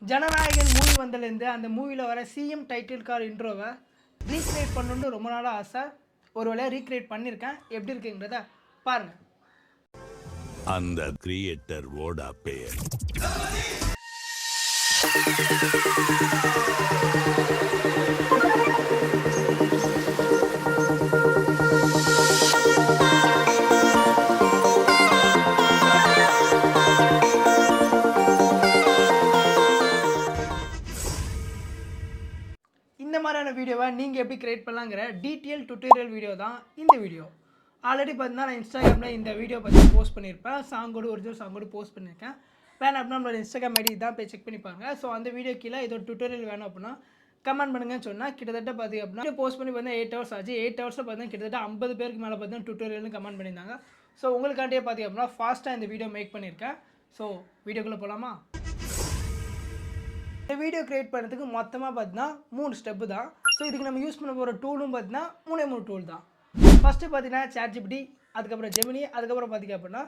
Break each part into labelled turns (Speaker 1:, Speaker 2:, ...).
Speaker 1: Jananayagan movie வந்ததுலேருந்து அந்த மூவியில் வர சிஎம் டைட்டில் கார் இன்ட்ரோவை ரீக்ரியேட் பண்ணணுன்னு ரொம்ப நாளாக ஆசை. ஒரு வேளையை ரீக்ரியேட் பண்ணியிருக்கேன். எப்படி இருக்குங்கிறத பாருங்கள்.
Speaker 2: அந்த கிரியேட்டர் ஓடா பேர்
Speaker 1: இந்த மாதிரியான வீடியோவை நீங்கள் எப்படி கிரியேட் பண்ணலாங்கிற டீட்டெயில் டுட்டோரியல் வீடியோ தான் இந்த வீடியோ. ஆல்ரெடி பார்த்தீங்கன்னா நான் இன்ஸ்டாகிராமில் இந்த வீடியோ பற்றி போஸ்ட் பண்ணியிருப்பேன். சாங்கோடு ஒரிஜினல் சாங்கோடு போஸ்ட் பண்ணியிருக்கேன். வேணும் அப்படின்னா நம்மளோட இன்ஸ்டாகிராம் ஐடி தான் போய் செக் பண்ணிப்பாங்க. ஸோ அந்த வீடியோ கீழே இதோட டுட்டோரியல் வேணும் அப்படின்னா கமெண்ட் பண்ணுங்கன்னு சொன்னால் கிட்டத்தட்ட பார்த்திங்க அப்படின்னா போஸ்ட் பண்ணி பார்த்தீங்கன்னா 8 hours ஆச்சு. 8 hours பார்த்தீங்கன்னா கிட்டத்தட்ட 50 பேருக்கு மேலே பார்த்தீங்கன்னா டுட்டோரியல்னு கமெண்ட் பண்ணியிருந்தாங்க. ஸோ உங்களுக்காண்டியே பார்த்திங்க அப்படின்னா ஃபாஸ்ட்டாக இந்த வீடியோ மேக் பண்ணியிருக்கேன். ஸோ வீடியோக்குள்ளே போகலாமா? இந்த வீடியோ கிரியேட் பண்ணுறதுக்கு மொத்தமாக பார்த்தீங்கன்னா 3 ஸ்டெப்பு தான். ஸோ இதுக்கு நம்ம யூஸ் பண்ண போகிற டூலும் பார்த்தீங்கன்னா 3 டூல் தான். ஃபஸ்ட்டு பார்த்தீங்கன்னா ChatGPT, அதுக்கப்புறம் ஜெமினி, அதுக்கப்புறம் பார்த்திங்க அப்படின்னா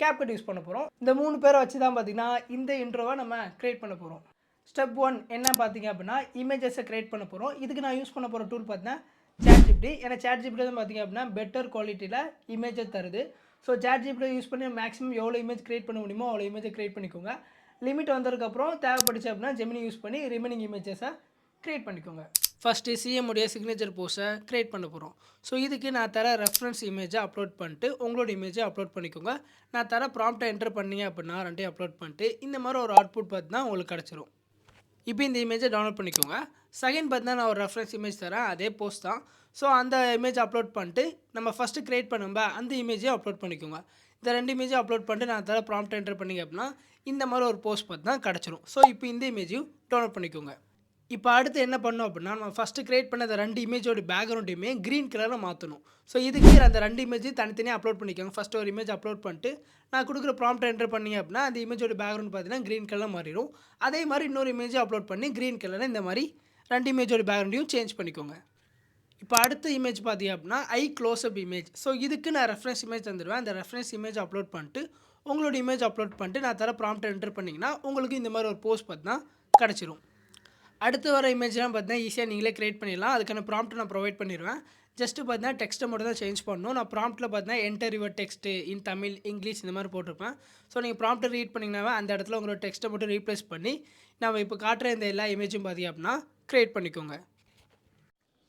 Speaker 1: CapCut யூஸ் பண்ண போகிறோம். இந்த 3 பேரை வச்சு தான் பார்த்திங்கன்னா இந்த இன்ட்ரோவை நம்ம க்ரியேட் பண்ண போகிறோம். ஸ்டெப் 1 என்ன பார்த்திங்க அப்படின்னா இமேஜஸை க்ரியேட் பண்ண போகிறோம். இதுக்கு நான் யூஸ் பண்ண போகிற டூல் பார்த்தீங்கன்னா ChatGPT. ஏன்னா ChatGPT தான் பார்த்திங்க அப்படின்னா பெட்டர் குவாலிட்டியில் இமேஜை தருது. ஸோ ChatGPT யூஸ் பண்ணி மேக்ஸிமம் எவ்வளோ இமேஜ் க்ரியேட் பண்ண முடியுமோ அவ்வளோ இமேஜை க்ரியேட் பண்ணிக்கோங்க. லிமிட் வந்ததுக்கப்புறம் தேவைப்படுச்சு அப்படின்னா ஜெமினி யூஸ் பண்ணி ரிமைனிங் இமேஜஸை க்ரியேட் பண்ணிக்கோங்க. ஃபஸ்ட்டு சிஎம் உடைய சிக்னேச்சர் போஸ்ட்டை க்ரியேட் பண்ண போகிறோம். ஸோ இதுக்கு நான் தர ரெஃபரன்ஸ் இமேஜை அப்லோட் பண்ணிட்டு உங்களோட இமேஜை அப்லோட் பண்ணிக்கோங்க. நான் தர ப்ராம்ப்டை என்டர் பண்ணிங்க அப்படின்னா ரெண்டையும் அப்லோட் பண்ணிட்டு இந்த மாதிரி ஒரு அவுட்புட் பார்த்தீங்கன்னா உங்களுக்கு கிடச்சிரும். இப்போ இந்த இமேஜை டவுன்லோட் பண்ணிக்கோங்க. செகண்ட் பார்த்தீங்கன்னா நான் ஒரு ரெஃபரன்ஸ் இமேஜ் தரேன், அதே போஸ்ட் தான். ஸோ அந்த இமேஜ் அப்லோட் பண்ணிட்டு நம்ம ஃபஸ்ட்டு க்ரியேட் பண்ணும்போது அந்த இமேஜையும் அப்லோட் பண்ணிக்கோங்க. இந்த 2 இமேஜும் அப்லோட் பண்ணிட்டு நான் தர ப்ராம்ப்ட் என்டர் பண்ணிங்க அப்படின்னா இந்த மாதிரி ஒரு போஸ்ட் பார்த்து தான் கிடச்சிரும். ஸோ இப்போ இந்த இமேஜையும் டவுன்லோட் பண்ணிக்கோங்க. இப்போ அடுத்து என்ன பண்ணோம் அப்படின்னா நம்ம ஃபஸ்ட்டு க்ரியேட் பண்ண அந்த 2 இமேஜோட பேக்ரவுண்டையுமே க்ரீன் கலரில் மாற்றணும். ஸோ இதுக்கு அந்த 2 இமேஜையும் தனித்தனியாக அப்லோட் பண்ணிக்கோங்க. ஃபஸ்ட்டு ஒரு இமேஜ் அப்லோட் பண்ணிட்டு நான் கொடுக்குற ப்ராம்ப்ட் என்டர் பண்ணிங்க அப்படின்னா அந்த இமேஜோட பேக்ரவுண்ட் பார்த்தீங்கன்னா க்ரீன் கலரில் மாறிடும். அதே மாதிரி இன்னொரு இமேஜை அப்லோட் பண்ணி க்ரீன் கலரில் இந்த மாதிரி 2 இமேஜோட பேக்ரவுண்டையும் சேஞ்ச் பண்ணிக்கோங்க. இப்போ அடுத்த இமேஜ் பார்த்திங்க அப்படின்னா க்ளோஸ்அப் இமேஜ். ஸோ இதுக்கு நான் ரெஃபரன்ஸ் இமேஜ் தந்துடுவேன். அந்த ரெஃபரன்ஸ் இமேஜ் அப்லோட் பண்ணிட்டு உங்களோட இமேஜ் அப்லோட் பண்ணிட்டு நான் தர ப்ராம்ப்ட் என்டர் பண்ணிங்கன்னா உங்களுக்கு இந்த மாதிரி ஒரு போஸ்ட் பார்த்தீங்கன்னா கிடச்சிரும். அடுத்து வர இமேஜ்லாம் பார்த்தீங்கன்னா ஈஸியாக நீங்களே க்ரியேட் பண்ணிடலாம். அதுக்கான ப்ராம்ப்ட் நான் ப்ரொவைட் பண்ணிடுவேன். ஜஸ்ட்டு பார்த்தீங்கன்னா டெக்ஸ்ட்டை மட்டும் தான் சேஞ்ச் பண்ணணும். நான் ப்ராம்ப்ட்டில் பார்த்தீங்கன்னா enter your text in Tamil, English இந்த மாதிரி போட்டிருப்பேன். ஸோ நீங்கள் ப்ராம்ப்ட்டை ரீட் பண்ணிங்கனாவே அந்த இடத்துல உங்களோட டெக்ஸ்ட்டை மட்டும் ரீப்ளேஸ் பண்ணி நம்ம இப்போ காட்டுற இந்த எல்லா இமேஜும் பார்த்திங்க அப்படின்னா க்ரியேட் பண்ணிக்கோங்க.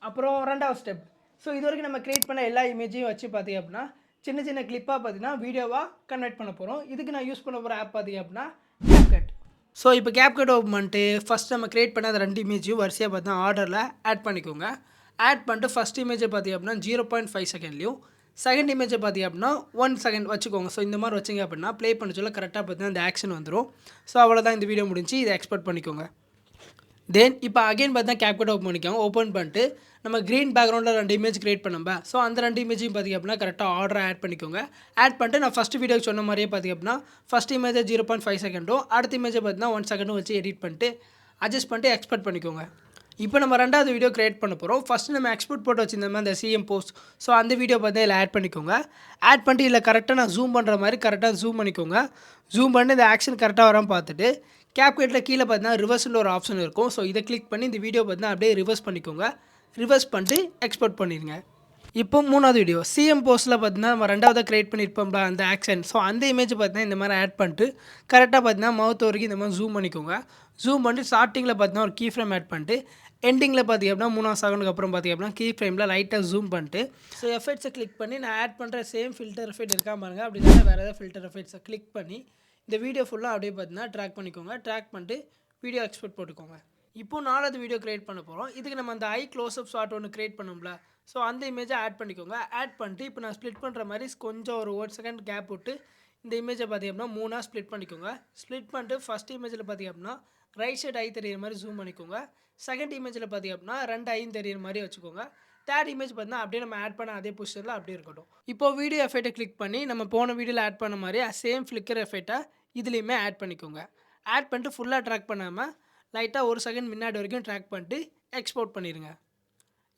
Speaker 1: அப்புறம் 2வது ஸ்டெப். ஸோ இது வரைக்கும் நம்ம க்ரியேட் பண்ண எல்லா இமேஜையும் வச்சு பார்த்திங்க அப்படின்னா சின்ன சின்ன கிளிப்பாக பார்த்தீங்கன்னா வீடியோவாக கன்வெர்ட் பண்ண போகிறோம். இதுக்கு நான் யூஸ் பண்ண போகிற ஆப் பார்த்திங்க அப்படின்னா CapCut. ஸோ இப்போ CapCut ஓப்பன் பண்ணிட்டு ஃபஸ்ட் நம்ம க்ரியேட் பண்ண அந்த 2 இமேஜையும் வரிசையாக பார்த்தீங்கன்னா ஆர்டரில் ஆட் பண்ணிக்கோங்க. ஆட் பண்ணிட்டு ஃபஸ்ட் இமேஜை பார்த்திங்க அப்படின்னா 0.5 செகண்ட்லையும் செகண்ட் இமேஜை பார்த்திங்க அப்படின்னா 1 செகண்ட் வச்சுக்கோங்க. ஸோ இந்த மாதிரி வச்சிங்க அப்படின்னா ப்ளே பண்ண சொல்ல கரெக்டாக பார்த்தீங்கன்னா இந்த ஆக்ஷன் வந்துடும். ஸோ அவ்வளோதான், இந்த வீடியோ முடிஞ்சு இதை எக்ஸ்போர்ட் பண்ணிக்கோங்க. தென் இப்போ அகைன் பார்த்தா CapCut ஓப்பன் பண்ணிக்கோங்க. ஓப்பன் பண்ணிட்டு நம்ம க்ரீன் பேக்ரவுண்டில் 2 இமேஜ் க்ரியேட் பண்ணோம்ப. ஸோ அந்த 2 இமேஜையும் பார்த்திங்க அப்படின்னா கரெக்டாக ஆர்டரை ஆட் பண்ணிக்கோங்க. ஆட் பண்ணிட்டு நான் ஃபஸ்ட்டு வீடியோக்கு சொன்ன மாதிரியே பார்த்திங்க அப்படின்னா ஃபஸ்ட் இமேஜை 0.5 செகண்டும் அடுத்த இமேஜை பார்த்தீங்கன்னா 1 செகண்டும் வச்சு எடிட் பண்ணிட்டு அட்ஜஸ்ட் பண்ணிட்டு எக்ஸ்போர்ட் பண்ணிக்கோங்க. இப்போ நம்ம 2வது வீடியோ க்ரியேட் பண்ண போகிறோம். ஃபஸ்ட்டு நம்ம எக்ஸ்போர்ட் போட்டு வச்சிருந்தோம் அந்த சிஎம் போஸ்ட். ஸோ அந்த வீடியோ பார்த்து இதில் ஆட் பண்ணிக்கோங்க. ஆட் பண்ணிட்டு இதில் கரெக்டாக நான் ஜூம் பண்ணுற மாதிரி கரெக்டாக ஜூம் பண்ணிக்கோங்க. ஜூம் பண்ணி இந்த ஆக்ஷன் கரெக்டாக வராமல் பார்த்துட்டு CapCutல கீழே பார்த்தீங்கன்னா ரிவர்ஸ்னு ஒரு ஆப்ஷன் இருக்கும். ஸோ இதை கிளிக் பண்ணி இந்த வீடியோ பார்த்தீங்கன்னா அப்படியே ரிவர்ஸ் பண்ணிக்கோங்க. ரிவர்ஸ் பண்ணிட்டு எக்ஸ்போர்ட் பண்ணிடுங்க. இப்போ 3வது வீடியோ சிஎம் போஸ்ட்டில் பார்த்தீங்கன்னா நம்ம 2வதாக க்ரியேட் பண்ணியிருப்போம்ல அந்த ஆக்ஷன். ஸோ அந்த இமேஜ் பார்த்தீங்கன்னா இந்த மாதிரி ஆட் பண்ணிட்டு கரெக்டாக பார்த்தீங்கன்னா மவுத் வரைக்கும் இந்த மாதிரி ஜூம் பண்ணிக்கோங்க. ஜூம் பண்ணிட்டு ஸ்டார்டிங்கில் பார்த்தீங்கன்னா ஒரு கீ ஃப்ரேம் ஆட் பண்ணிட்டு எண்டிங்கில் பார்த்திங்க அப்படின்னா 3வது செகண்டுக்கு அப்புறம் பார்த்திங்க அப்படின்னா கீ ஃப்ரேமில் லைட்டாக ஜூம் பண்ணிட்டு ஸோ எஃபெக்ட்ஸை கிளிக் பண்ணி நான் ஆட் பண்ணுற சேம் ஃபில்டர் எஃபெக்ட் இருக்கா பாருங்கள். அப்படி இல்லைன்னா வேறு ஏதாவது ஃபில்டர் எஃபெக்ட்ஸை கிளிக் பண்ணி இந்த வீடியோ ஃபுல்லாக அப்படியே பார்த்தீங்கன்னா ட்ராக் பண்ணிக்கோங்க. ட்ராக் பண்ணிட்டு வீடியோ எக்ஸ்போர்ட் போட்டுக்கோங்க. இப்போ 4வது வீடியோ க்ரியேட் பண்ண போகிறோம். இதுக்கு நம்ம அந்த க்ளோஸ்அப் ஷாட் ஒன்று க்ரியேட் பண்ணோம்ல. ஸோ அந்த இமேஜை ஆட் பண்ணிக்கோங்க. ஆட் பண்ணிட்டு இப்போ நான் ஸ்ப்ளிட் பண்ணுற மாதிரி கொஞ்சம் ஒரு 1 செகண்ட் கேப் விட்டு இந்த இமேஜை பார்த்திங்க அப்படின்னா 3ஆக ஸ்ப்ளிட் பண்ணிக்கோங்க. ஸ்ப்ளிட் பண்ணிட்டு ஃபஸ்ட் இமேஜில் பார்த்திங்க அப்படின்னா ரைட் சைடு ஐ தெரியிற மாதிரி ஜூம் பண்ணிக்கோங்க. செகண்ட் இமேஜில் பார்த்திங்க அப்படின்னா 2 ஐயும் தெரியிற மாதிரி வச்சுக்கோங்க. தேர்ட் இமேஜ் பார்த்தீங்கன்னா அப்படியே நம்ம ஆட் பண்ண அதே பொசிஷனில் அப்படியே இருக்கட்டும். இப்போ வீடியோ எஃபெக்ட்டை கிளிக் பண்ணி நம்ம போன வீடியோவில் ஆட் பண்ண மாதிரி சேம் ஃப்ளிக்கர் எஃபெக்ட்டை இதுலேயுமே ஆட் பண்ணிக்கோங்க. ஆட் பண்ணிட்டு ஃபுல்லாக ட்ராக் பண்ணாமல் லைட்டாக 1 செகண்ட் முன்னாடி வரைக்கும் ட்ராக் பண்ணிட்டு எக்ஸ்போர்ட் பண்ணிடுங்க.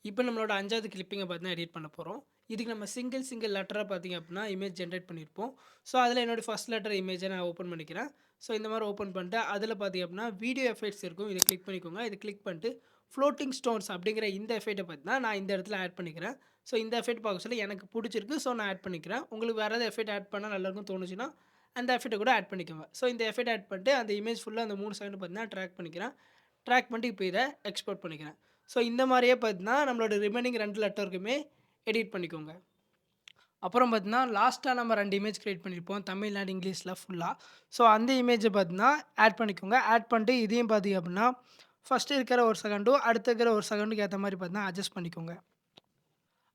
Speaker 1: இப்போ நம்மளோட 5வது கிளிப்பிங்கை பார்த்தீங்கன்னா எடிட் பண்ண போகிறோம். இதுக்கு நம்ம சிங்கிள் லெட்டராக பார்த்தீங்க அப்படின்னா இமேஜ் ஜென்ரேட் பண்ணியிருப்போம். ஸோ அதில் என்னோடய ஃபஸ்ட் லெட்டர் இமேஜை நான் ஓப்பன் பண்ணிக்கிறேன். ஸோ இந்த மாதிரி ஓப்பன் பண்ணிட்டு அதில் பார்த்தீங்க அப்படின்னா வீடியோ எஃபெக்ட்ஸ் இருக்கும். இதை கிளிக் பண்ணிக்கோங்க. இதை கிளிக் பண்ணிட்டு ஃப்ளோட்டிங் ஸ்டோன்ஸ் அப்படிங்கிற இந்த எஃபெக்ட்டை பார்த்தீங்கன்னா நான் இந்த இடத்துல ஆட் பண்ணிக்கிறேன். ஸோ இந்த எஃபெக்ட் பார்க்க சொல்ல எனக்கு பிடிச்சிருக்கு. ஸோ நான் ஆட் பண்ணிக்கிறேன். உங்களுக்கு வேறு ஏதாவது எஃபெக்ட் ஆட் பண்ணால் நல்லாயிருக்கும் தோணுச்சுன்னா அந்த எஃபெக்ட்டை கூட ஆட் பண்ணிக்கோங்க. ஸோ இந்த எஃபெக்ட் ஆட் பண்ணிட்டு அந்த இமேஜ் ஃபுல்லாக அந்த 3 செகண்ட் பார்த்தீங்கன்னா ட்ராக் பண்ணிக்கிறேன். ட்ராக் பண்ணிட்டு இப்போ இதை எக்ஸ்போர்ட் பண்ணிக்கிறேன். ஸோ இந்த மாதிரியே பார்த்தீங்கன்னா நம்மளோட ரிமைனிங் 2 லெட்டருக்குமே எடிட் பண்ணிக்கோங்க. அப்புறம் பார்த்தீங்கன்னா லாஸ்ட்டாக நம்ம 2 இமேஜ் கிரியேட் பண்ணியிருப்போம் தமிழ் அண்ட் இங்கிலீஷில் ஃபுல்லாக. ஸோ அந்த இமேஜை பார்த்தீங்கன்னா ஆட் பண்ணிக்கோங்க. ஆட் பண்ணிட்டு இதையும் பார்த்தீங்க அப்படின்னா ஃபஸ்ட்டு இருக்கிற 1 செகண்டும் அடுத்து இருக்கிற 1 செகண்டுக்கு ஏற்ற மாதிரி பார்த்தீங்கன்னா அட்ஜஸ்ட் பண்ணிக்கோங்க.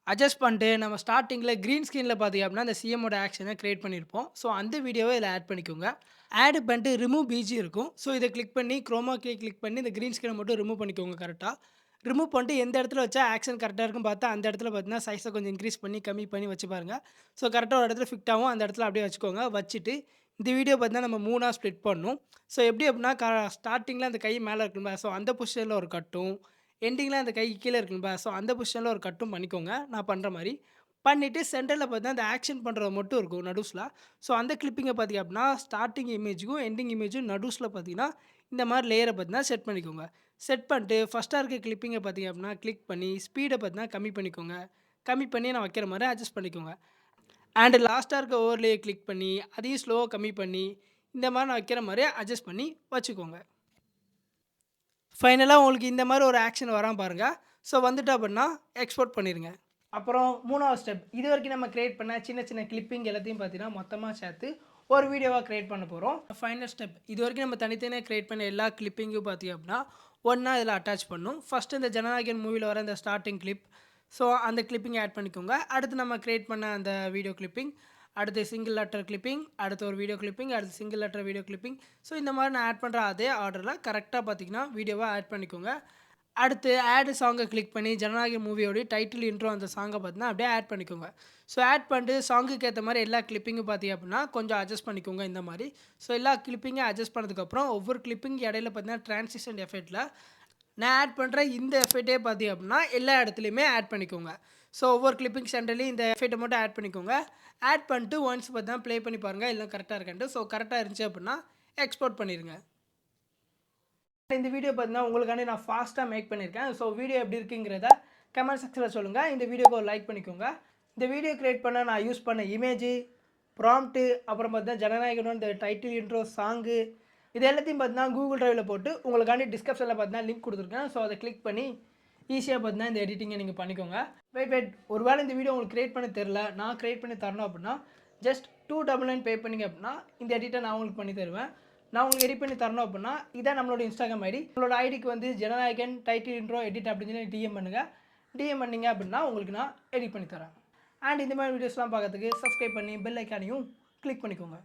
Speaker 1: அட்ஜஸ்ட் பண்ணிட்டு நம்ம ஸ்டார்டிங்கில் க்ரீன் ஸ்க்ரீனில் பார்த்தீங்க அப்படின்னா அந்த சிஎம்மோட ஆக்ஷனை கிரியேட் பண்ணியிருப்போம். ஸோ அந்த வீடியோவை இதில் ஆட் பண்ணிக்கோங்க. ஆட் பண்ணிட்டு ரிமூவ் பிஜி இருக்கும். ஸோ இதை கிளிக் பண்ணி குரோமா கீ கிளிக் பண்ணி இந்த க்ரீன் ஸ்க்ரீனை மட்டும் ரிமூவ் பண்ணிக்கோங்க கரெக்டாக. ரிமூவ் பண்ணிட்டு எந்த இடத்துல வச்சா ஆக்ஷன் கரெக்டாக இருக்கும் பார்த்தா அந்த இடத்துல பார்த்தீங்கன்னா சைஸை கொஞ்சம் இன்க்ரீஸ் பண்ணி கம்மி பண்ணி வச்சு பாருங்கள். ஸோ கரெக்டாக ஒரு இடத்துல ஃபிட் ஆகும். அந்த இடத்துல அப்படியே வச்சுக்கோங்க. வச்சுட்டு இந்த வீடியோ பார்த்தீங்கன்னா நம்ம 3ஆக ஸ்ப்ளிட் பண்ணணும். ஸோ எப்படி அப்படின்னா ஸ்டார்டிங்கில் அந்த கை மேலே இருக்குங்களா ஸோ அந்த பொசிஷனில் ஒரு கட்டும், எண்டிங்கில் அந்த கை கீழே இருக்குங்களா ஸோ அந்த பொசிஷனில் ஒரு கட்டும் பண்ணிக்கோங்க. நான் பண்ணுற மாதிரி பண்ணிவிட்டு சென்டரில் பார்த்தீங்கன்னா அந்த ஆக்ஷன் பண்ணுறது மட்டும் இருக்கும் நடுஸில். ஸோ அந்த கிளிப்பிங்கை பார்த்தீங்க அப்படின்னா ஸ்டார்டிங் இமேஜுக்கும் எண்டிங் இமேஜும் நடுஸில் பார்த்தீங்கன்னா இந்த மாதிரி லேயரை பார்த்தீங்கன்னா செட் பண்ணிக்கோங்க. செட் பண்ணிட்டு ஃபஸ்ட்டாக இருக்க கிளிப்பிங்கை பார்த்தீங்க அப்படின்னா கிளிக் பண்ணி ஸ்பீடை பார்த்தீங்கன்னா கம்மி பண்ணிக்கோங்க. கம்மி பண்ணி நான் வைக்கிற மாதிரி அட்ஜஸ்ட் பண்ணிக்கோங்க. அண்ட் லாஸ்ட்டாக இருக்க ஓவர்லேயே கிளிக் பண்ணி அதையும் ஸ்லோவாக கம்மி பண்ணி இந்த மாதிரி நான் வைக்கிற மாதிரி அட்ஜஸ்ட் பண்ணி வச்சுக்கோங்க. ஃபைனலாக உங்களுக்கு இந்த மாதிரி ஒரு ஆக்ஷன் வராமல் பாருங்கள். ஸோ வந்துட்டு அப்படின்னா எக்ஸ்போர்ட் பண்ணிடுங்க. அப்புறம் 3வது ஸ்டெப் இது வரைக்கும் நம்ம கிரியேட் பண்ண சின்ன கிளிப்பிங் எல்லாத்தையும் பார்த்தீங்கன்னா மொத்தமாக சேர்த்து ஒரு வீடியோவாக கிரியேட் பண்ண போகிறோம். ஃபைனல் ஸ்டெப் இது வரைக்கும் நம்ம தனித்தனியாக கிரியேட் பண்ண எல்லா கிளிப்பிங்கும் பார்த்தீங்க அப்படின்னா ஒன்றா இதில் அட்டாச் பண்ணும். ஃபஸ்ட்டு இந்த ஜனநாயகன் மூவியில் வர இந்த ஸ்டார்டிங் கிளிப் ஸோ அந்த கிளிப்பிங் ஆட் பண்ணிக்கோங்க. அடுத்து நம்ம கிரியேட் பண்ண அந்த வீடியோ கிளிப்பிங், அடுத்து சிங்கிள் லெட்டர் கிளிப்பிங், அடுத்து ஒரு வீடியோ கிளிப்பிங், அடுத்து single letter video clipping. So இந்த மாதிரி நான் ஆட் பண்ணுற அதே ஆர்டரில் கரெக்டாக பார்த்தீங்கன்னா வீடியோவை ஆட் பண்ணிக்கோங்க. அடுத்து ஆட் சாங்கை கிளிக் பண்ணி ஜனநாயகன் மூவியோடைய டைட்டில் இன்ட்ரோ அந்த சாங்கை பார்த்தீங்கன்னா அப்படியே ஆட் பண்ணிக்கோங்க. ஸோ ஆட் பண்ணிட்டு சாங்குக்கு ஏற்ற மாதிரி எல்லா கிளிப்பிங்கும் பார்த்தீங்க அப்படின்னா கொஞ்சம் அட்ஜஸ்ட் பண்ணிக்கோங்க இந்த மாதிரி. ஸோ எல்லா கிளிப்பிங்கும் அட்ஜஸ்ட் பண்ணதுக்கப்புறம் ஒவ்வொரு கிளிப்பிங் இடையில பார்த்தீங்கன்னா ட்ரான்சிஷன் எஃபெக்ட்டில் நான் ஆட் பண்ணுற இந்த எஃபெக்டே பார்த்தீங்க அப்படின்னா எல்லா இடத்துலையுமே ஆட் பண்ணிக்கோங்க. ஸோ ஒவ்வொரு கிளிப்பிங் சென்டர்லையும் இந்த எஃபெக்ட்டை மட்டும் ஆட் பண்ணிக்கோங்க. ஆட் பண்ணிட்டு ஒன்ஸ் பார்த்தீங்கன்னா ப்ளே பண்ணி பாருங்கள் இல்லை கரெக்டாக இருக்கான்ட்டு. ஸோ கரெக்டாக இருந்துச்சு அப்படின்னா எக்ஸ்போர்ட் பண்ணிடுங்க. இந்த வீடியோ பார்த்தீங்கன்னா உங்களுக்காண்டி நான் ஃபாஸ்ட்டாக மேக் பண்ணியிருக்கேன். ஸோ வீடியோ எப்படி இருக்குங்கிறத கமெண்ட் செக்ஷனில் சொல்லுங்கள். இந்த வீடியோக்கு ஒரு லைக் பண்ணிக்கோங்க. இந்த வீடியோ கிரியேட் பண்ண நான் யூஸ் பண்ண இமேஜு, ப்ராம்ப்ட்டு, அப்புறம் பார்த்தீங்கன்னா ஜனநாயகனோட இந்த டைட்டில் இன்ட்ரோ சாங்கு இது எல்லாத்தையும் பார்த்தீங்கன்னா கூகுள் ட்ரைவில் போட்டு உங்களுக்காண்டி டிஸ்கிரிப்ஷனில் பார்த்தீங்கன்னா லிங்க் கொடுத்துருக்கேன். ஸோ அதை கிளிக் பண்ணி ஈஸியாக பார்த்தீங்கன்னா இந்த எடிட்டிங்கை நீங்கள் பண்ணிக்கோங்க. வெயிட் ஒருவேளை இந்த வீடியோ உங்களுக்கு கிரியேட் பண்ண தெரில, நான் கிரியேட் பண்ணி தரணும் அப்படின்னா ஜஸ்ட் 299 பே பண்ணிங்க அப்படின்னா இந்த எடிட்டை நான் உங்களுக்கு பண்ணி தருவேன். நான் உங்களுக்கு எடிட் பண்ணி தரணும் அப்படின்னா இதான் நம்மளோட இன்ஸ்டாகிராம் ஐடி. உங்களோட ஐடிக்கு வந்து ஜனநாயகன் டைட்டில் இன்ட்ரோ எடிட் அப்படின்னு சொல்லி டிஎம் பண்ணுங்கள். டிஎம் பண்ணிங்க அப்படின்னா உங்களுக்கு நான் எடிட் பண்ணி தரேன். அண்ட் இந்த மாதிரி வீடியோஸ்லாம் பார்க்கறதுக்கு சப்ஸ்கிரைப் பண்ணி பெல் ஐக்கானையும் கிளிக் பண்ணிக்கோங்க.